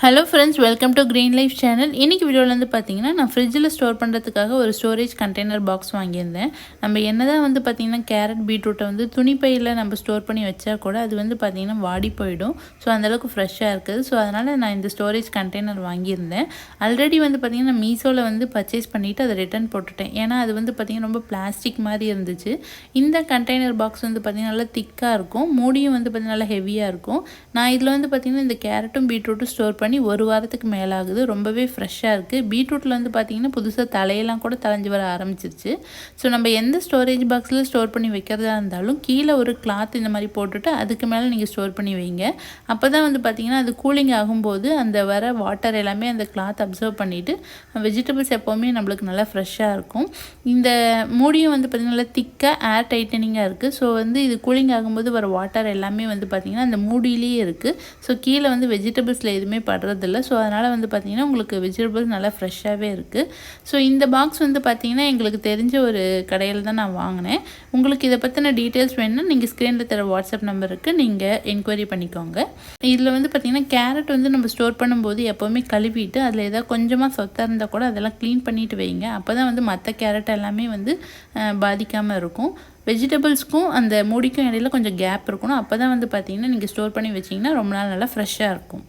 Hello friends, welcome to green life channel. இன்றைக்கி வீடியோவில் வந்து பார்த்திங்கன்னா, நான் ஃப்ரிட்ஜில் ஸ்டோர் பண்ணுறதுக்காக ஒரு ஸ்டோரேஜ் கண்டெய்னர் பாக்ஸ் வாங்கியிருந்தேன். நம்ம என்ன தான் வந்து பார்த்திங்கன்னா கேரட் பீட்ரூட்டை வந்து துணிப்பையில் நம்ம ஸ்டோர் பண்ணி வச்சா கூட அது வந்து பார்த்திங்கன்னா வாடி போயிடும். ஸோ அந்தளவுக்கு ஃப்ரெஷ்ஷாக இருக்குது. ஸோ அதனால் நான் இந்த ஸ்டோரேஜ் கண்டெய்னர் வாங்கியிருந்தேன். ஆல்ரெடி வந்து பார்த்திங்கன்னா நான் மீஷோவில் வந்து பர்ச்சேஸ் பண்ணிவிட்டு அதை ரிட்டர்ன் போட்டுட்டேன். ஏன்னா அது வந்து பார்த்திங்கன்னா ரொம்ப பிளாஸ்டிக் மாதிரி இருந்துச்சு. இந்த கண்டெய்னர் பாக்ஸ் வந்து பார்த்திங்கன்னா நல்லா திக்காக இருக்கும். மூடியும் வந்து பார்த்திங்கன்னா நல்லா ஹெவியாக இருக்கும். நான் இதில் வந்து பார்த்திங்கன்னா இந்த கேரட்டும் பீட்ரூட்டும் ஸ்டோர் பண்ணி ஒரு வாரத்துக்கு மேலே ஆகுது. ரொம்பவே ஃப்ரெஷ்ஷாக இருக்குது. பீட்ரூட்டில் வந்து பார்த்திங்கன்னா புதுசாக தலையெல்லாம் கூட தலைஞ்சு வர ஆரம்பிச்சிருச்சு. ஸோ நம்ம எந்த ஸ்டோரேஜ் பாக்ஸில் ஸ்டோர் பண்ணி வைக்கிறதா இருந்தாலும் கீழே ஒரு கிளாத் இந்த மாதிரி போட்டுட்டு அதுக்கு மேலே நீங்கள் ஸ்டோர் பண்ணி வைங்க. அப்போ தான் வந்து பார்த்திங்கன்னா அது கூலிங் ஆகும்போது அந்த வர வாட்டர் எல்லாமே அந்த கிளாத் அப்சர்வ் பண்ணிவிட்டு வெஜிடபிள்ஸ் எப்போவுமே நம்மளுக்கு நல்லா ஃப்ரெஷ்ஷாக இருக்கும். இந்த மூடியும் வந்து பார்த்திங்கன்னா நல்லா திக்காக ஏர் டைட்டனிங்காக இருக்குது. ஸோ வந்து இது கூலிங் ஆகும்போது வர வாட்டர் எல்லாமே வந்து பார்த்திங்கன்னா அந்த மூடியிலேயே இருக்குது. ஸோ கீழே வந்து வெஜிடபிள்ஸில் எதுவுமே படுறதில்ல. ஸோ அதனால் வந்து பார்த்திங்கன்னா உங்களுக்கு வெஜிடபிள்ஸ் நல்லா ஃப்ரெஷ்ஷாகவே இருக்குது. ஸோ இந்த பாக்ஸ் வந்து பார்த்திங்கன்னா எங்களுக்கு தெரிஞ்ச ஒரு கடையில் தான் நான் வாங்கினேன். உங்களுக்கு இதை பற்றின டீட்டெயில்ஸ் வேணும்னா நீங்கள் ஸ்க்ரீனில் தர வாட்ஸ்அப் நம்பருக்கு நீங்கள் என்கொயரி பண்ணிக்கோங்க. இதில் வந்து பார்த்திங்கன்னா கேரட் வந்து நம்ம ஸ்டோர் பண்ணும்போது எப்போவுமே கழுவிட்டு அதில் ஏதாவது கொஞ்சமாக சொத்தாக இருந்தால் கூட அதெல்லாம் க்ளீன் பண்ணிவிட்டு வைங்க. அப்போ தான் வந்து மற்ற கேரட் எல்லாமே வந்து பாதிக்காமல் இருக்கும். வெஜிடபிள்ஸ்க்கும் அந்த மூடிக்கும் இடையில கொஞ்சம் கேப் இருக்கணும். அப்போ தான் வந்து பார்த்திங்கன்னா நீங்கள் ஸ்டோர் பண்ணி வச்சிங்கன்னா ரொம்ப நாள் நல்லா ஃப்ரெஷ்ஷாக இருக்கும்.